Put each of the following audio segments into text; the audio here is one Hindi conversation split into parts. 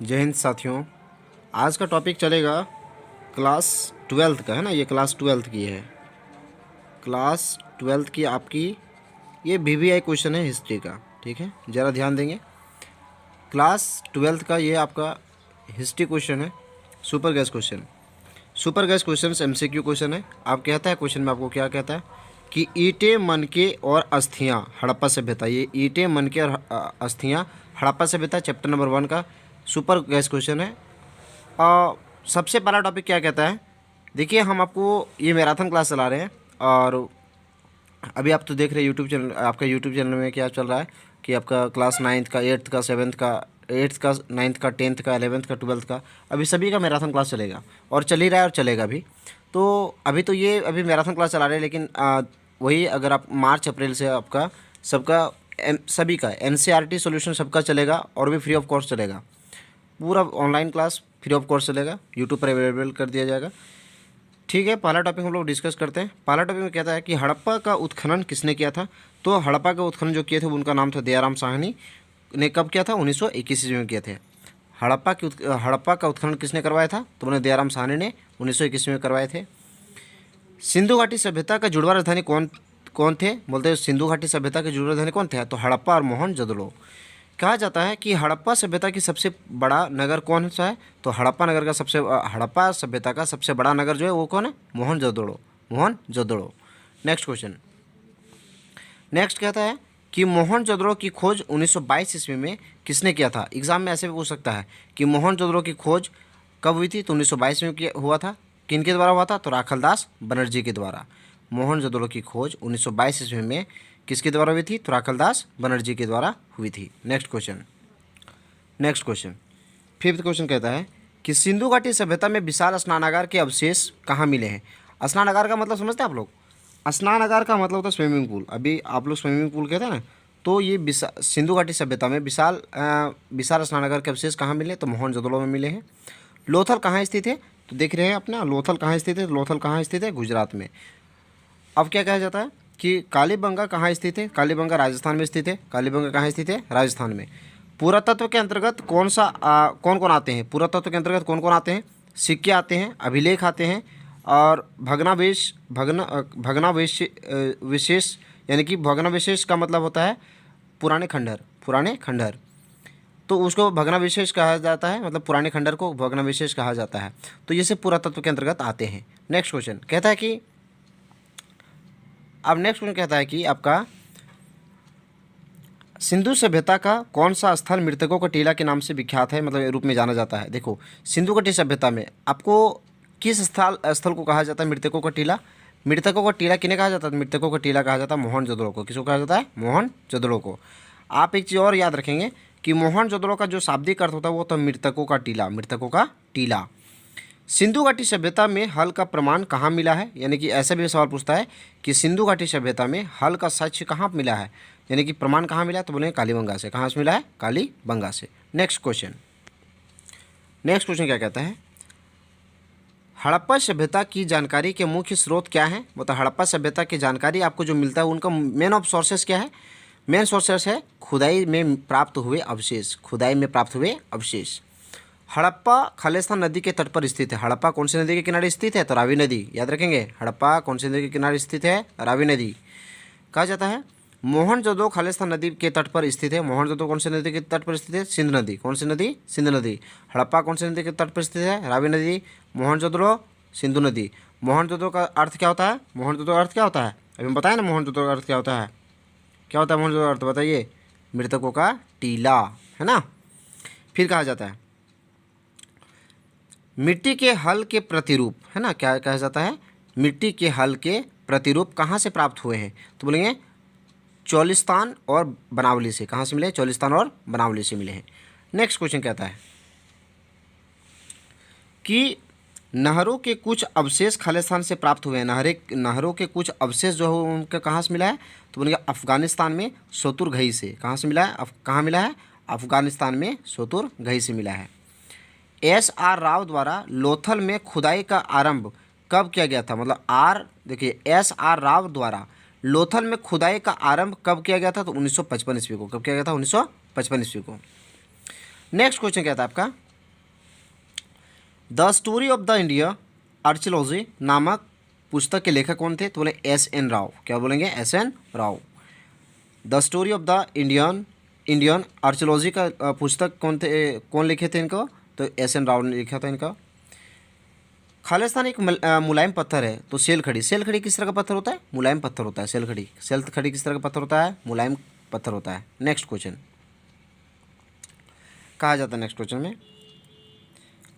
जय हिंद साथियों। आज का टॉपिक चलेगा क्लास ट्वेल्थ का, है ना। ये क्लास ट्वेल्थ की है, क्लास ट्वेल्थ की आपकी ये VVI क्वेश्चन है हिस्ट्री का। ठीक है, ज़रा ध्यान देंगे। क्लास ट्वेल्थ का ये आपका हिस्ट्री क्वेश्चन है, super gas question. Super gas question MCQ question है। आप कहता है क्वेश्चन में आपको क्या कहता है कि ईंटें, मनके और अस्थियां हड़प्पा सभ्यता। ये ईंटें, मनके और अस्थियां हड़प्पा सभ्यता चैप्टर नंबर 1 का सुपर गैस क्वेश्चन है। सबसे पहला टॉपिक क्या कहता है, देखिए हम आपको ये मैराथन क्लास चला रहे हैं और अभी आप तो देख रहे हैं यूट्यूब चैनल, आपका यूट्यूब चैनल में क्या चल रहा है कि आपका क्लास 9th का, 8th का, 7th का, 8th का, 9th का, 10th का, 11th का, 12th का, अभी सभी का मैराथन क्लास चलेगा और चल ही रहा है और चलेगा भी। तो अभी तो ये अभी मैराथन क्लास चला रहे हैं, लेकिन वही अगर आप मार्च अप्रैल से आपका सबका सभी का NCERT सॉल्यूशन सबका चलेगा और भी फ्री ऑफ कॉस्ट चलेगा। पूरा online class free of cost चलेगा, यूट्यूब पर अवेलेबल कर दिया जाएगा। ठीक है, पहला टॉपिक हम लोग डिस्कस करते हैं। पहला टॉपिक में कहता है कि हड़प्पा का उत्खनन किसने किया था। तो हड़प्पा का उत्खनन जो किए थे उनका नाम था दयाराम साहनी ने। कब किया था? 1921 ईस्वी में किए थे। हड़प्पा का उत्खनन किसने करवाया था? तो उन्हें दयाराम साहनी ने 1921 में करवाए थे। सिंधु घाटी सभ्यता का जुड़वा राजधानी कौन कौन थे? बोलते हैं सिंधु घाटी सभ्यता के जुड़वा राजधानी कौन थे? तो हड़प्पा और मोहनजोदड़ो। कहा जाता है कि हड़प्पा सभ्यता की सबसे बड़ा नगर कौन सा है? तो हड़प्पा सभ्यता का सबसे बड़ा नगर जो है वो कौन है? Mohenjodaro. Mohenjodaro. Next question. Next कहता है कि मोहनजोदड़ो की खोज 1922 ईस्वी में किसने किया था? एग्जाम में ऐसे भी पूछ सकता है कि मोहनजोदड़ो की खोज कब हुई थी? तो 1922 में हुआ था। किन के द्वारा हुआ था? तो राखलदास बनर्जी के द्वारा। मोहनजोदड़ो की खोज 1922 ईस्वी में किसके द्वारा हुई थी? तो राखलदास बनर्जी के द्वारा हुई थी। Next question. फिफ्थ क्वेश्चन कहता है कि सिंधु घाटी सभ्यता में विशाल स्नानागार के अवशेष कहाँ मिले हैं? स्नानागार का मतलब समझते हैं आप लोग? स्नानागार का मतलब होता है स्विमिंग पूल। अभी आप लोग स्विमिंग पूल कहते हैं ना, तो ये सिंधु घाटी सभ्यता में विशाल स्नानागार के अवशेष कहाँ मिले? तो मोहनजोदड़ो में मिले हैं। लोथल कहाँ स्थित है? तो देख रहे हैं अपना लोथल कहाँ स्थित है? लोथल कहाँ स्थित है? गुजरात में। अब क्या कहा जाता है कि कालीबंगा कहाँ स्थित है? कालीबंगा राजस्थान में स्थित है। कालीबंगा कहाँ स्थित है? राजस्थान में। पुरातत्व के अंतर्गत कौन कौन आते हैं? पुरातत्व के अंतर्गत कौन कौन आते हैं? सिक्के आते हैं, अभिलेख आते हैं और विशेष, यानी कि भग्नावशेष का मतलब होता है पुराने खंडहर। तो उसको भग्नावशेष कहा जाता है, मतलब पुराने खंडहर को भग्नावशेष कहा जाता है। तो ये सब पुरातत्व के अंतर्गत आते हैं। नेक्स्ट क्वेश्चन कहता है कि आपका सिंधु सभ्यता का कौन सा स्थल मृतकों का टीला के नाम से विख्यात है, मतलब रूप में जाना जाता है? देखो, सिंधु घाटी सभ्यता में आपको किस स्थल को कहा जाता है मृतकों का टीला? मृतकों का टीला किन्हें कहा जाता है? मृतकों का टीला कहा जाता है मोहनजोदड़ो को। किसको कहा जाता है? मोहनजोदड़ो को। आप एक चीज़ और याद रखेंगे कि मोहनजोदड़ो का जो शाब्दिक अर्थ होता है वो तो मृतकों का टीला। सिंधु घाटी सभ्यता में हल का प्रमाण कहाँ मिला है? यानी कि ऐसा भी सवाल पूछता है कि सिंधु घाटी सभ्यता में हल का साक्ष्य कहाँ मिला है, यानी कि प्रमाण कहाँ मिला है? तो बोलेंगे कालीबंगा से। कहाँ से मिला है? कालीबंगा से। नेक्स्ट क्वेश्चन क्या कहता है? हड़प्पा सभ्यता की जानकारी के मुख्य स्रोत क्या है? मतलब हड़प्पा सभ्यता की जानकारी आपको जो मिलता है उनका मेन ऑफ सोर्सेस क्या है? मेन सोर्सेस है खुदाई में प्राप्त हुए अवशेष। हड़प्पा खालिस्तान नदी के तट पर स्थित है। हड़प्पा कौन सी नदी के किनारे स्थित है? तो रावी नदी। याद रखेंगे, हड़प्पा कौन सी नदी के किनारे स्थित है? रावी नदी। कहा जाता है मोहनजोदड़ो खालिस्तान नदी के तट पर स्थित है। मोहनजोदड़ो कौन सी नदी के तट पर स्थित है? सिंध नदी। कौन सी नदी? सिंध नदी। हड़प्पा कौन सी नदी के तट पर स्थित है? रावी नदी। मोहनजोदड़ो सिंधु नदी। मोहनजोदड़ो का अर्थ क्या होता है? मोहनजोदड़ो अर्थ क्या होता है? अभी हम बताएं ना मोहनजोदड़ो अर्थ क्या होता है। क्या होता है मोहनजोदड़ो अर्थ? बताइए। मृतकों का टीला, है ना। फिर कहा जाता है मिट्टी के हल के प्रतिरूप, है ना। क्या कहा जाता है? मिट्टी के हल के प्रतिरूप कहाँ से प्राप्त हुए हैं? तो बोलेंगे चौलिस्तान और बनावली से। कहाँ से मिले? चौलिस्तान और बनावली से मिले हैं। नेक्स्ट क्वेश्चन कहता है कि नहरों के कुछ अवशेष खालिस्तान से प्राप्त हुए हैं। नहरों के कुछ अवशेष जो है उनका कहाँ से मिला है? तो बोलेंगे अफगानिस्तान में शोतुरघई से। कहाँ से मिला है? कहाँ मिला है? अफगानिस्तान में शोतुरघई से मिला है। SR राव द्वारा लोथल में खुदाई का आरंभ कब किया गया था? मतलब देखिए SR राव द्वारा लोथल में खुदाई का आरंभ कब किया गया था? तो 1955 ईस्वी को। कब किया गया था? 1955 ईस्वी को। नेक्स्ट क्वेश्चन क्या था आपका? The story of the India archaeology नामक पुस्तक के लेखक कौन थे? तो बोले एस.एन. राव। क्या बोलेंगे? S N. Rao. The story of the Indian archaeology का पुस्तक कौन लिखे थे इनको? तो एस.एन. राव ने लिखा था इनका। खालिस्तान एक मुलायम पत्थर है, तो सेलखड़ी। सेलखड़ी किस तरह का पत्थर होता है? मुलायम पत्थर होता है सेलखड़ी। सेलखड़ी किस तरह का पत्थर होता है? मुलायम पत्थर होता है। नेक्स्ट क्वेश्चन कहा जाता है, नेक्स्ट क्वेश्चन में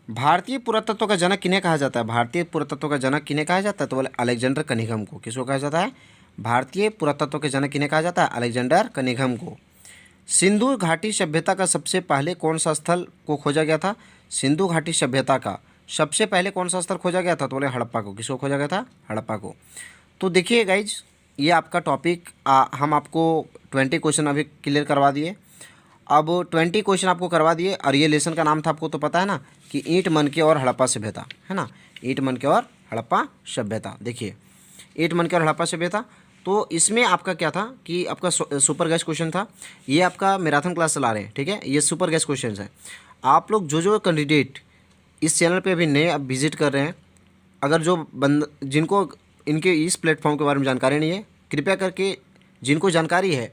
भारतीय पुरातत्व का जनक किन्हें कहा जाता है? भारतीय पुरातत्व का जनक किन्हें कहा जाता है? तो बोले अलेक्जेंडर कनिंघम को। किसको कहा जाता है? भारतीय पुरातत्व के जनक किन्हें कहा जाता है? अलेक्जेंडर कनिंघम को। सिंधु घाटी सभ्यता का सबसे पहले कौन सा स्थल को खोजा गया था? सिंधु घाटी सभ्यता का सबसे पहले कौन सा स्थल खोजा गया था? तो बोले हड़प्पा को। किसको खोजा गया था? हड़प्पा को। तो देखिए गाइज, ये आपका टॉपिक हम आपको 20 क्वेश्चन अभी क्लियर करवा दिए। अब 20 क्वेश्चन आपको करवा दिए और ये लेसन का नाम था, आपको तो पता है ना, कि ईंट मनके और हड़प्पा सभ्यता, है ना। ईंट मनके और हड़प्पा सभ्यता। देखिए, ईंट मनके और हड़प्पा सभ्यता। तो इसमें आपका क्या था कि आपका सुपर गैस क्वेश्चन था। ये आपका मैराथन क्लास चला रहे हैं, ठीक है। ये सुपर गैस क्वेश्चन है। आप लोग जो कैंडिडेट इस चैनल पे अभी नए अब विजिट कर रहे हैं, अगर जिनको इनके इस प्लेटफॉर्म के बारे में जानकारी नहीं है, कृपया करके जिनको जानकारी है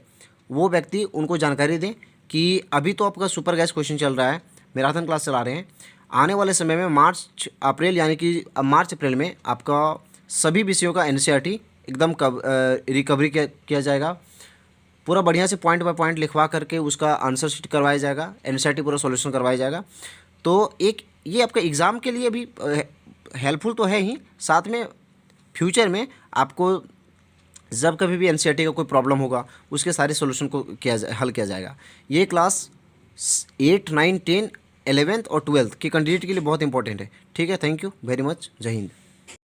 वो व्यक्ति उनको जानकारी दें कि अभी तो आपका सुपर गैस क्वेश्चन चल रहा है, मैराथन क्लास चला रहे हैं। आने वाले समय में मार्च अप्रैल यानी कि मार्च अप्रैल में आपका सभी विषयों का एनसीईआरटी एकदम रिकवरी किया जाएगा। पूरा बढ़िया से पॉइंट बाय पॉइंट लिखवा करके उसका आंसर शीट करवाया जाएगा, एनसीईआरटी पूरा सॉल्यूशन करवाया जाएगा। तो एक ये आपका एग्ज़ाम के लिए भी हेल्पफुल तो है ही, साथ में फ्यूचर में आपको जब कभी भी एनसीईआरटी का कोई प्रॉब्लम होगा उसके सारे सॉल्यूशन को हल किया जाएगा। ये क्लास 8, 9, 10, 11th और 12th के कैंडिडेट के लिए बहुत इंपॉर्टेंट है, ठीक है। Thank you very much. जय हिंद।